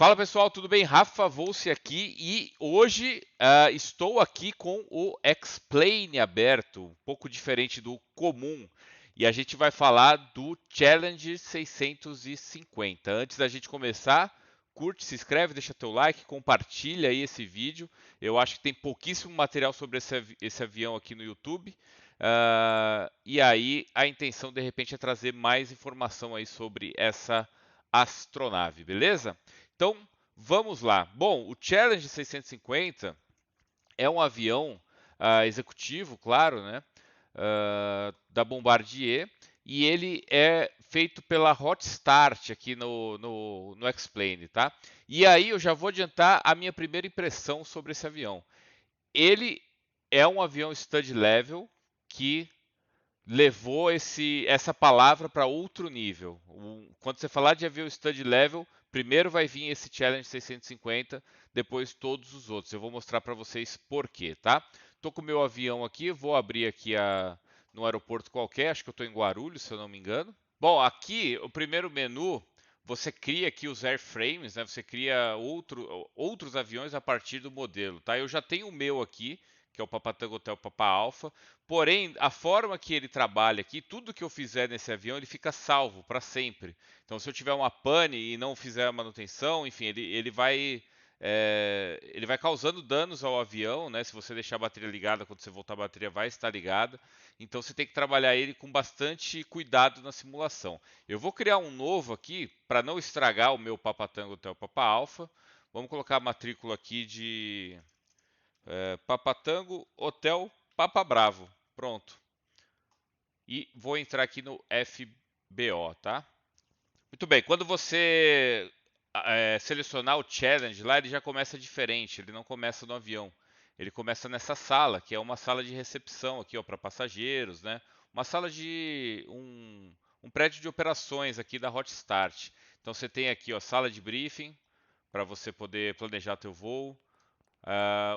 Fala pessoal, tudo bem? Rafa Volce aqui e hoje estou aqui com o Explain aberto, um pouco diferente do comum. E a gente vai falar do Challenge 650. Antes da gente começar, curte, se inscreve, deixa teu like, compartilha aí esse vídeo. Eu acho que tem pouquíssimo material sobre esse avião aqui no YouTube. E aí a intenção de repente é trazer mais informação aí sobre essa astronave, beleza? Então, vamos lá. Bom, o Challenger 650 é um avião executivo, claro, né, da Bombardier, e ele é feito pela Hot Start aqui no X-Plane, tá? E aí eu já vou adiantar a minha primeira impressão sobre esse avião. Ele é um avião stud level que levou essa palavra para outro nível. Quando você falar de avião stud level, primeiro vai vir esse Challenge 650, depois todos os outros. Eu vou mostrar para vocês por quê, tá? Tô com o meu avião aqui, vou abrir aqui no aeroporto qualquer, acho que eu estou em Guarulhos, se eu não me engano. Bom, aqui o primeiro menu, você cria aqui os airframes, né? Você cria outros aviões a partir do modelo, tá? Eu já tenho o meu aqui, que é o Papa Tango Hotel Papa Alpha. Porém, a forma que ele trabalha aqui, tudo que eu fizer nesse avião, ele fica salvo para sempre. Então, se eu tiver uma pane e não fizer a manutenção, enfim, ele vai causando danos ao avião, né? Se você deixar a bateria ligada, quando você voltar a bateria vai estar ligada. Então, você tem que trabalhar ele com bastante cuidado na simulação. Eu vou criar um novo aqui para não estragar o meu Papa Tango Hotel Papa Alpha. Vamos colocar a matrícula aqui de Papa Tango Hotel Papa Bravo. Pronto. E vou entrar aqui no FBO, tá? Muito bem, quando você selecionar o challenge lá, ele já começa diferente, ele não começa no avião. Ele começa nessa sala, que é uma sala de recepção aqui, ó, para passageiros, né? Uma sala de um prédio de operações aqui da Hot Start. Então você tem aqui, ó, sala de briefing para você poder planejar teu voo.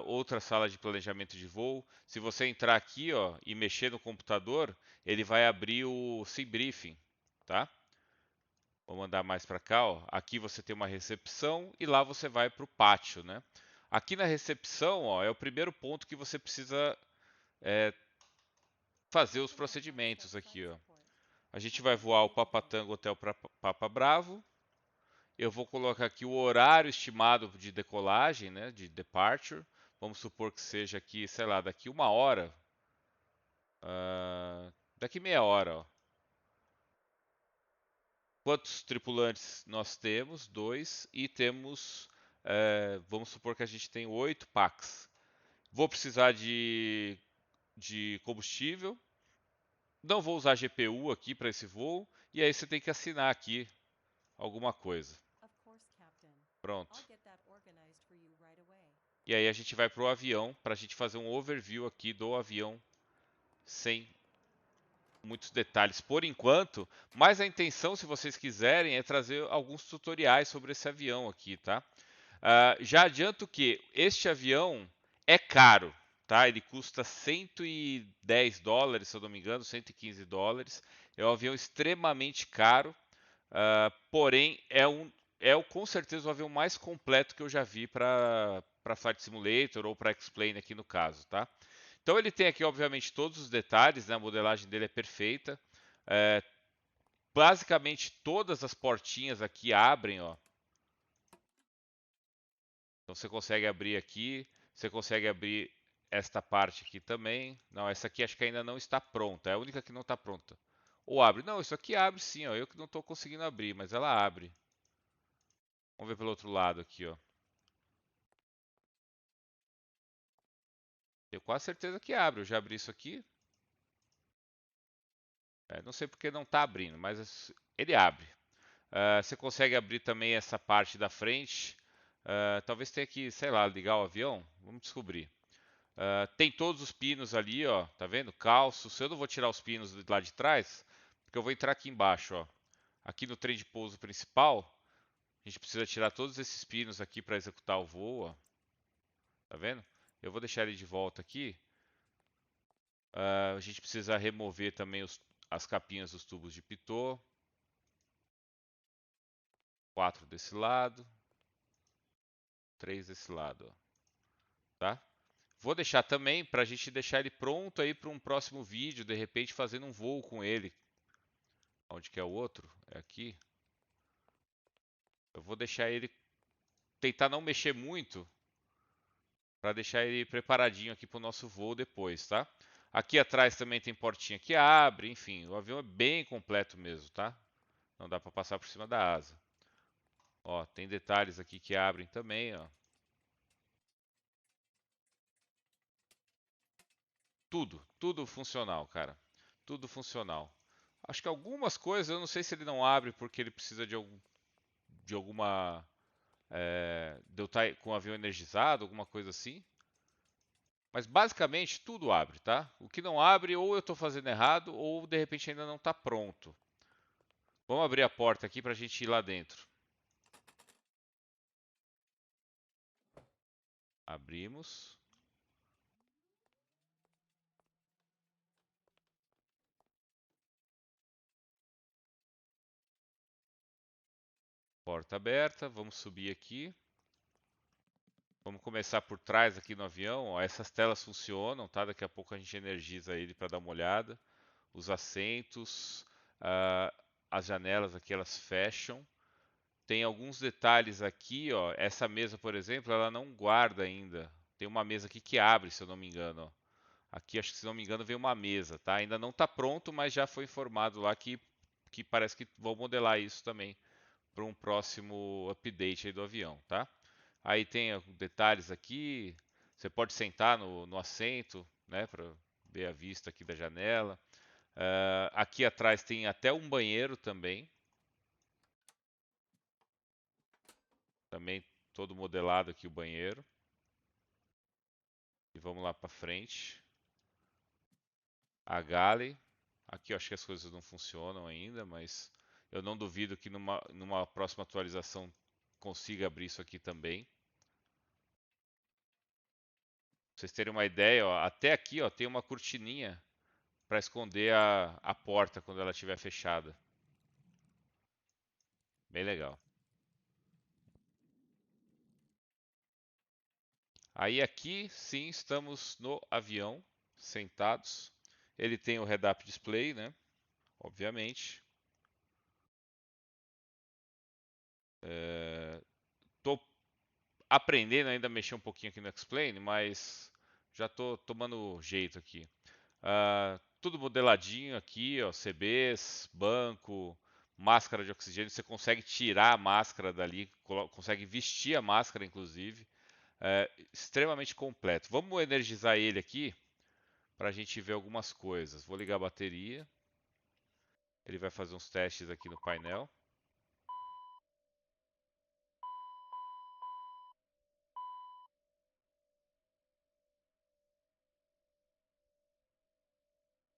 Outra sala de planejamento de voo. Se você entrar aqui, ó, e mexer no computador, ele vai abrir o Sim Briefing, tá? Vou mandar mais para cá, ó. Aqui você tem uma recepção e lá você vai para o pátio, né? Aqui na recepção, ó, é o primeiro ponto que você precisa é, fazer os procedimentos aqui, ó. A gente vai voar o Papa Tango Hotel para Papa Bravo. Eu vou colocar aqui o horário estimado de decolagem, né, de departure. Vamos supor que seja aqui, sei lá, daqui uma hora, daqui meia hora, ó. Quantos tripulantes nós temos? Dois. E temos, vamos supor que a gente tem 8 PAX. Vou precisar de combustível. Não vou usar GPU aqui para esse voo. E aí você tem que assinar aqui alguma coisa. Pronto. E aí a gente vai para o avião para a gente fazer um overview aqui do avião sem muitos detalhes por enquanto, mas a intenção, se vocês quiserem, é trazer alguns tutoriais sobre esse avião aqui, tá? Já adianto que este avião é caro, tá? Ele custa 110 dólares, se eu não me engano, 115 dólares. É um avião extremamente caro, porém com certeza o avião mais completo que eu já vi para Flight Simulator ou para X-Plane aqui no caso, tá? Então ele tem aqui, obviamente, todos os detalhes, né? A modelagem dele é perfeita. É, basicamente todas as portinhas aqui abrem, ó. Então você consegue abrir aqui, você consegue abrir esta parte aqui também. Não, essa aqui acho que ainda não está pronta, é a única que não está pronta. Ou abre? Não, isso aqui abre sim, ó. Eu que não estou conseguindo abrir, mas ela abre. Vamos ver pelo outro lado aqui, ó. Tenho quase certeza que abre. Eu já abri isso aqui. Não sei porque não está abrindo, mas ele abre. Você consegue abrir também essa parte da frente. Talvez tenha que, sei lá, ligar o avião. Vamos descobrir. Tem todos os pinos ali, ó. Tá vendo? Calços. Eu não vou tirar os pinos lá de trás, porque eu vou entrar aqui embaixo, ó. Aqui no trem de pouso principal, a gente precisa tirar todos esses pinos aqui para executar o voo, ó. Tá vendo? Eu vou deixar ele de volta aqui. A gente precisa remover também as capinhas dos tubos de pitot. 4 desse lado. 3 desse lado, ó. Tá? Vou deixar também para a gente deixar ele pronto aí para um próximo vídeo, de repente fazendo um voo com ele. Onde que é o outro? É aqui. Eu vou deixar ele, tentar não mexer muito, para deixar ele preparadinho aqui para o nosso voo depois, tá? Aqui atrás também tem portinha que abre, enfim, o avião é bem completo mesmo, tá? Não dá para passar por cima da asa. Ó, tem detalhes aqui que abrem também, ó. Tudo funcional, cara. Tudo funcional. Acho que algumas coisas, eu não sei se ele não abre porque ele precisa de alguma. De eu estar com o avião energizado, alguma coisa assim. Mas basicamente tudo abre, tá? O que não abre, ou eu estou fazendo errado, ou de repente ainda não está pronto. Vamos abrir a porta aqui para a gente ir lá dentro. Abrimos. Porta aberta. Vamos subir aqui. Vamos começar por trás aqui no avião. Ó, essas telas funcionam, tá? Daqui a pouco a gente energiza ele para dar uma olhada. Os assentos, as janelas aqui elas fecham. Tem alguns detalhes aqui, ó. Essa mesa, por exemplo, ela não guarda ainda. Tem uma mesa aqui que abre, se eu não me engano, ó. Aqui, acho que se não me engano, veio uma mesa, tá? Ainda não está pronto, mas já foi informado lá que parece que vão modelar isso também para um próximo update aí do avião, tá? Aí tem detalhes aqui. Você pode sentar no assento, né, para ver a vista aqui da janela. Aqui atrás tem até um banheiro também. Também todo modelado aqui o banheiro. E vamos lá para frente. A galley. Aqui eu acho que as coisas não funcionam ainda, mas eu não duvido que numa próxima atualização consiga abrir isso aqui também. Pra vocês terem uma ideia, ó, até aqui ó, tem uma cortininha para esconder a porta quando ela estiver fechada. Bem legal. Aí aqui sim estamos no avião, sentados. Ele tem o head-up display, né? Obviamente. Estou aprendendo ainda a mexer um pouquinho aqui no Explain, mas já estou tomando jeito aqui. Tudo modeladinho aqui, ó, CBs, banco, máscara de oxigênio. Você consegue tirar a máscara dali, consegue vestir a máscara, inclusive. Extremamente completo. Vamos energizar ele aqui para a gente ver algumas coisas. Vou ligar a bateria. Ele vai fazer uns testes aqui no painel.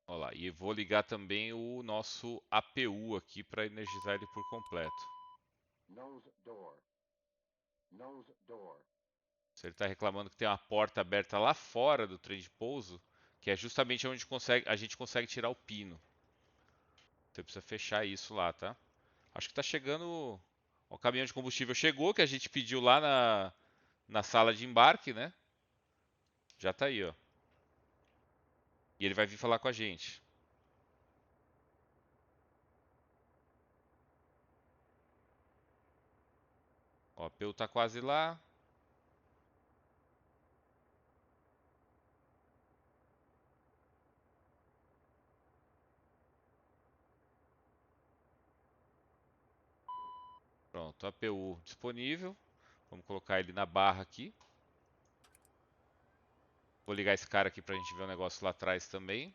Olha lá, e vou ligar também o nosso APU aqui para energizar ele por completo. Se ele está reclamando que tem uma porta aberta lá fora do trem de pouso, que é justamente onde a gente consegue tirar o pino. Você precisa fechar isso lá, tá? Acho que está chegando. O caminhão de combustível chegou, que a gente pediu lá na sala de embarque, né? Já está aí, ó. E ele vai vir falar com a gente. Ó, a APU está quase lá. Pronto, APU disponível. Vamos colocar ele na barra aqui. Vou ligar esse cara aqui para a gente ver o negócio lá atrás também.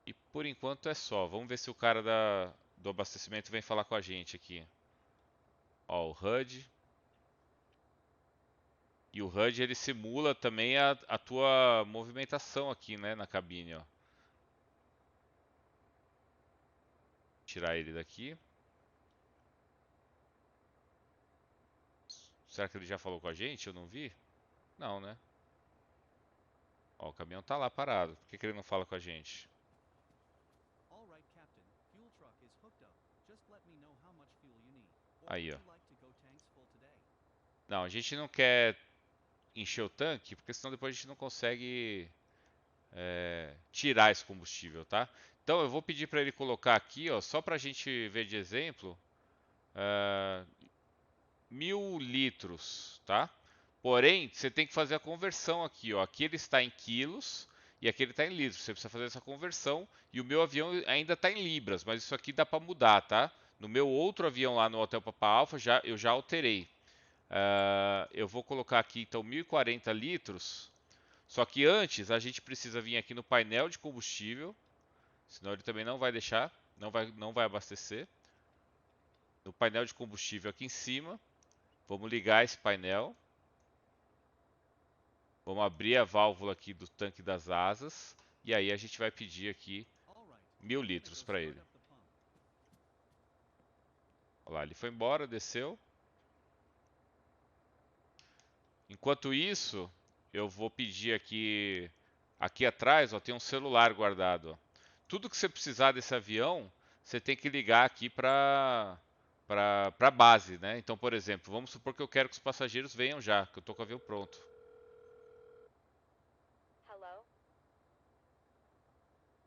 E por enquanto é só. Vamos ver se o cara do abastecimento vem falar com a gente aqui. Ó, o HUD. E o HUD ele simula também a tua movimentação aqui, né, na cabine, ó. Tirar ele daqui. Será que ele já falou com a gente? Eu não vi? Não, né? Ó, o caminhão tá lá parado. Por que que ele não fala com a gente? Aí, ó. Não, a gente não quer encher o tanque, porque senão depois a gente não consegue tirar esse combustível, tá? Então eu vou pedir para ele colocar aqui, ó, só para a gente ver de exemplo, ah, 1.000 litros, tá? Porém, você tem que fazer a conversão aqui, ó. Aqui ele está em quilos e aqui ele está em litros. Você precisa fazer essa conversão e o meu avião ainda está em libras, mas isso aqui dá para mudar, tá? No meu outro avião lá no Hotel Papa Alpha, eu já alterei. Eu vou colocar aqui então 1.040 litros. Só que antes a gente precisa vir aqui no painel de combustível, senão ele também não vai deixar, não vai abastecer. No painel de combustível aqui em cima, vamos ligar esse painel. Vamos abrir a válvula aqui do tanque das asas e aí a gente vai pedir aqui 1.000 litros para ele. Olha lá, ele foi embora, desceu. Enquanto isso, eu vou pedir aqui atrás, ó, tem um celular guardado. Ó. Tudo que você precisar desse avião, você tem que ligar aqui para base, né? Então, por exemplo, vamos supor que eu quero que os passageiros venham já, que eu estou com o avião pronto. Hello?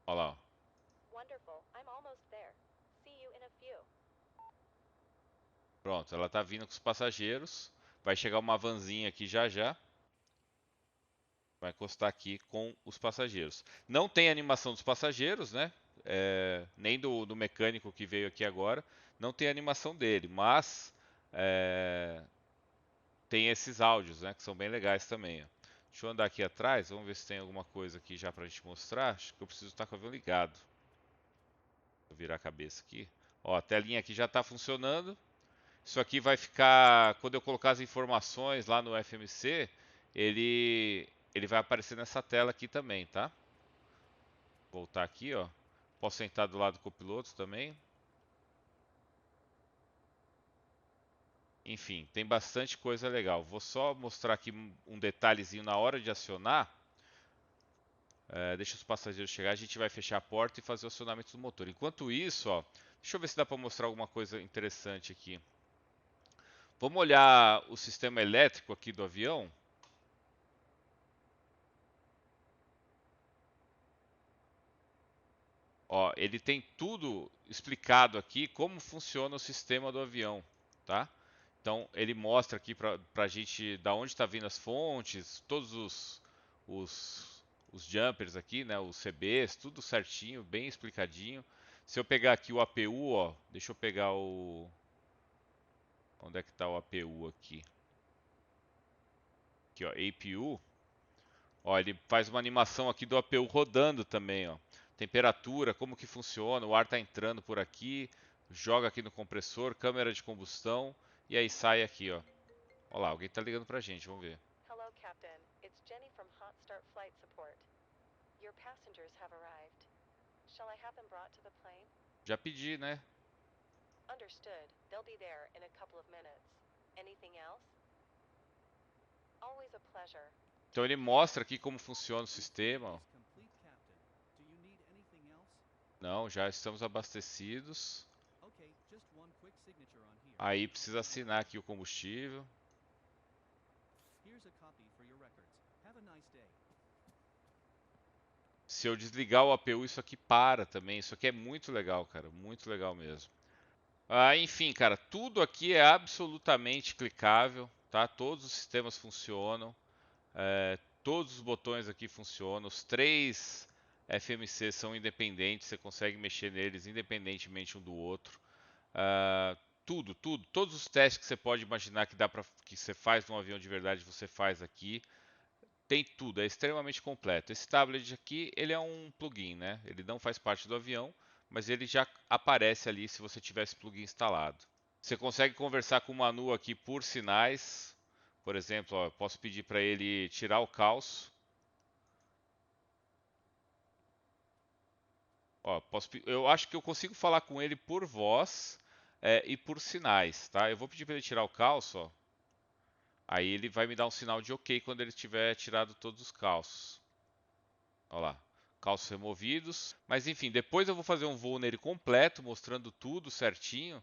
Olha lá. Ó. Wonderful. I'm almost there. See you in a few. Pronto, ela está vindo com os passageiros. Vai chegar uma vanzinha aqui já já. Vai encostar aqui com os passageiros. Não tem animação dos passageiros, né? Nem do mecânico que veio aqui agora. Não tem animação dele, mas é, tem esses áudios, né? Que são bem legais também. Ó. Deixa eu andar aqui atrás, vamos ver se tem alguma coisa aqui já pra gente mostrar. Acho que eu preciso estar com o avião ligado. Vou virar a cabeça aqui. Ó, a telinha aqui já está funcionando. Isso aqui vai ficar, quando eu colocar as informações lá no FMC, ele vai aparecer nessa tela aqui também, tá? Voltar aqui, ó. Posso sentar do lado do copiloto também. Enfim, tem bastante coisa legal. Vou só mostrar aqui um detalhezinho na hora de acionar. Deixa os passageiros chegar, a gente vai fechar a porta e fazer o acionamento do motor. Enquanto isso, ó, deixa eu ver se dá para mostrar alguma coisa interessante aqui. Vamos olhar o sistema elétrico aqui do avião. Ó, ele tem tudo explicado aqui como funciona o sistema do avião, tá? Então ele mostra aqui para a gente da onde está vindo as fontes, todos os jumpers aqui, né? Os CBs, tudo certinho, bem explicadinho. Se eu pegar aqui o APU, ó, deixa eu pegar o onde é que está o APU aqui? Aqui, ó, APU. Ó, ele faz uma animação aqui do APU rodando também, ó. Temperatura, como que funciona, o ar está entrando por aqui, joga aqui no compressor, câmera de combustão e aí sai aqui, ó. Olha lá, alguém está ligando pra gente, vamos ver. Hello, Captain. It's Jenny from Hot Start Flight Support. Your passengers have arrived. Shall I have them brought to the plane? Já pedi, né? Understood. They'll be there in a couple of minutes. Anything else? Always a pleasure. Então ele mostra aqui como funciona o sistema. Ó. Não, já estamos abastecidos. Aí precisa assinar aqui o combustível. Se eu desligar o APU, isso aqui para também. Isso aqui é muito legal, cara. Muito legal mesmo. Enfim, cara, tudo aqui é absolutamente clicável, tá? Todos os sistemas funcionam. Todos os botões aqui funcionam. Os três FMC são independentes. Você consegue mexer neles independentemente um do outro. Tudo. Todos os testes que você pode imaginar que você faz num avião de verdade, você faz aqui. Tem tudo, é extremamente completo. Esse tablet aqui, ele é um plugin, né? Ele não faz parte do avião, mas ele já aparece ali se você tiver esse plugin instalado. Você consegue conversar com o Manu aqui por sinais. Por exemplo, ó, eu posso pedir para ele tirar o calço. Ó, eu acho que eu consigo falar com ele por voz e por sinais, tá? Eu vou pedir para ele tirar o calço, ó. Aí ele vai me dar um sinal de OK quando ele tiver tirado todos os calços. Olha lá, calços removidos. Mas enfim, depois eu vou fazer um voo nele completo, mostrando tudo certinho,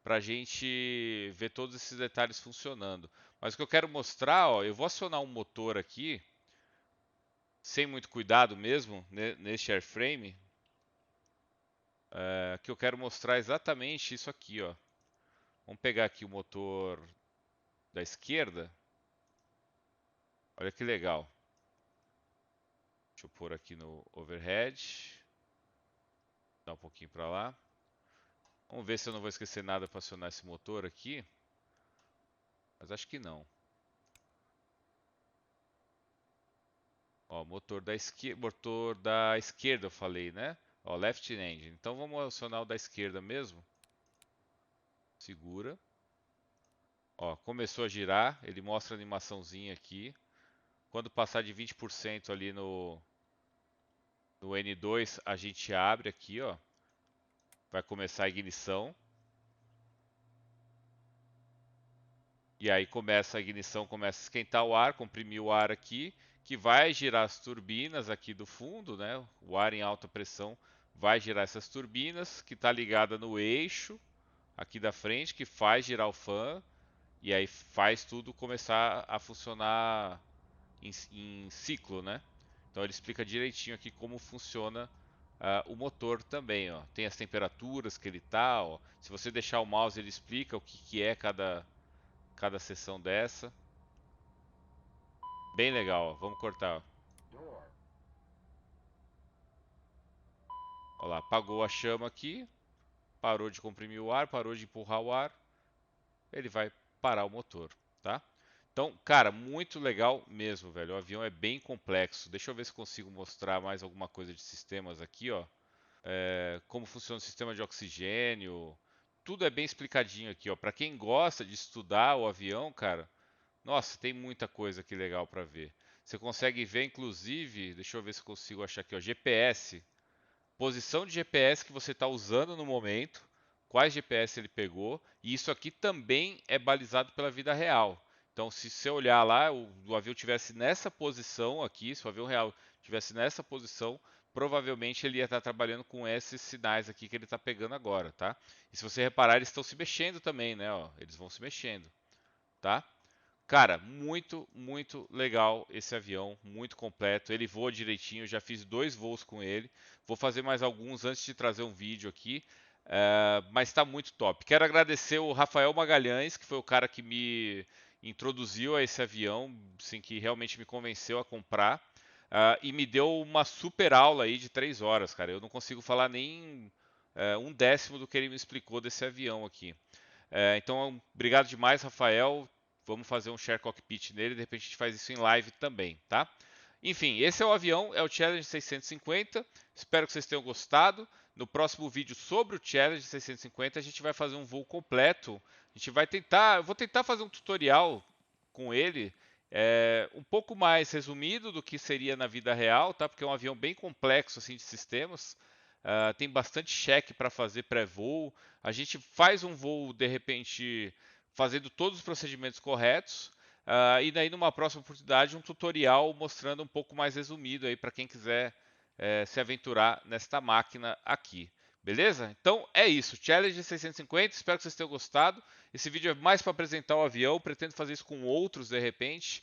para a gente ver todos esses detalhes funcionando. Mas o que eu quero mostrar, ó, eu vou acionar um motor aqui, sem muito cuidado mesmo, neste airframe, que eu quero mostrar exatamente isso aqui, ó. Vamos pegar aqui o motor da esquerda. Olha que legal. Deixa eu pôr aqui no overhead. Dá um pouquinho para lá. Vamos ver se eu não vou esquecer nada para acionar esse motor aqui. Mas acho que não. Ó, motor da esquerda eu falei, né? Ó, left engine. Então vamos acionar o da esquerda mesmo. Segura. Ó, começou a girar. Ele mostra a animaçãozinha aqui. Quando passar de 20% ali no N2, a gente abre aqui, ó. Vai começar a ignição. E aí começa a ignição, começa a esquentar o ar, comprimir o ar aqui, que vai girar as turbinas aqui do fundo, né? O ar em alta pressão vai girar essas turbinas, que está ligada no eixo aqui da frente, que faz girar o fan, e aí faz tudo começar a funcionar em ciclo, né? Então ele explica direitinho aqui como funciona o motor também, ó. Tem as temperaturas que ele tá, ó. Se você deixar o mouse, ele explica o que é cada sessão dessa. Bem legal, ó. Vamos cortar. Olha lá, apagou a chama aqui, parou de comprimir o ar, parou de empurrar o ar, ele vai parar o motor, tá? Então, cara, muito legal mesmo, velho. O avião é bem complexo. Deixa eu ver se consigo mostrar mais alguma coisa de sistemas aqui, ó. Como funciona o sistema de oxigênio. Tudo é bem explicadinho aqui, ó. Para quem gosta de estudar o avião, cara, nossa, tem muita coisa aqui legal para ver. Você consegue ver, inclusive, deixa eu ver se consigo achar aqui, ó, GPS. Posição de GPS que você está usando no momento, quais GPS ele pegou, e isso aqui também é balizado pela vida real. Então, se você olhar lá, o avião tivesse nessa posição aqui, se o avião real tivesse nessa posição, provavelmente ele ia estar trabalhando com esses sinais aqui que ele está pegando agora, tá? E se você reparar, eles estão se mexendo também, né? Ó, eles vão se mexendo, tá? Cara, muito, muito legal esse avião, muito completo. Ele voa direitinho, já fiz 2 voos com ele. Vou fazer mais alguns antes de trazer um vídeo aqui, mas está muito top. Quero agradecer o Rafael Magalhães, que foi o cara que me introduziu a esse avião, assim, que realmente me convenceu a comprar. E me deu uma super aula aí de 3 horas, cara. Eu não consigo falar nem um décimo do que ele me explicou desse avião aqui. Então, obrigado demais, Rafael. Vamos fazer um share cockpit nele, de repente a gente faz isso em live também, tá? Enfim, esse é o avião, é o Challenge 650. Espero que vocês tenham gostado. No próximo vídeo sobre o Challenge 650, a gente vai fazer um voo completo. A gente vai tentar, eu vou tentar fazer um tutorial com ele, um pouco mais resumido do que seria na vida real, tá? Porque é um avião bem complexo assim de sistemas. Tem bastante check para fazer pré-voo. A gente faz um voo de repente fazendo todos os procedimentos corretos. E daí numa próxima oportunidade um tutorial mostrando um pouco mais resumido aí para quem quiser se aventurar nesta máquina aqui. Beleza? Então é isso. Challenge 650. Espero que vocês tenham gostado. Esse vídeo é mais para apresentar o avião. Pretendo fazer isso com outros de repente.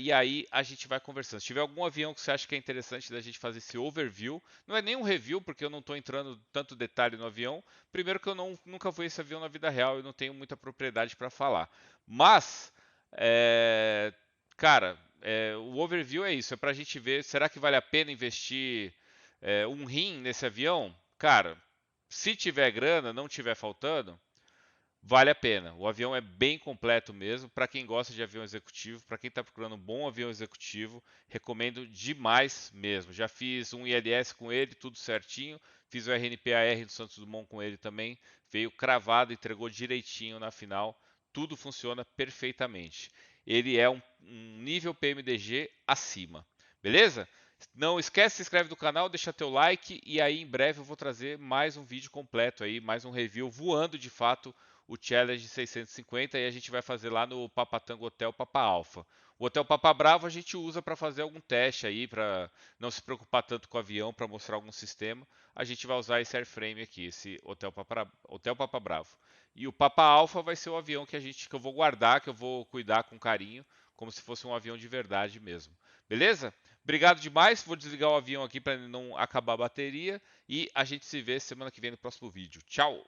E aí a gente vai conversando. Se tiver algum avião que você acha que é interessante da gente fazer esse overview, não é nem um review, porque eu não estou entrando tanto detalhe no avião. Primeiro que eu nunca voei esse avião na vida real e não tenho muita propriedade para falar. Mas, cara, o overview é isso. É para a gente ver, será que vale a pena investir um rim nesse avião? Cara, se tiver grana, não tiver faltando, vale a pena. O avião é bem completo mesmo. Para quem gosta de avião executivo, para quem está procurando um bom avião executivo, recomendo demais mesmo. Já fiz um ILS com ele, tudo certinho. Fiz o RNPAR do Santos Dumont com ele também. Veio cravado, entregou direitinho na final. Tudo funciona perfeitamente. Ele é um nível PMDG acima. Beleza? Não esquece, se inscreve no canal, deixa teu like e aí em breve eu vou trazer mais um vídeo completo aí, mais um review voando de fato o Challenge 650 e a gente vai fazer lá no Papa Tango Hotel Papa Alpha. O Hotel Papa Bravo a gente usa para fazer algum teste aí, para não se preocupar tanto com o avião, para mostrar algum sistema. A gente vai usar esse airframe aqui, esse Hotel Papa Bravo. E o Papa Alpha vai ser o avião que eu vou guardar, que eu vou cuidar com carinho, como se fosse um avião de verdade mesmo. Beleza? Obrigado demais. Vou desligar o avião aqui para não acabar a bateria e a gente se vê semana que vem no próximo vídeo. Tchau!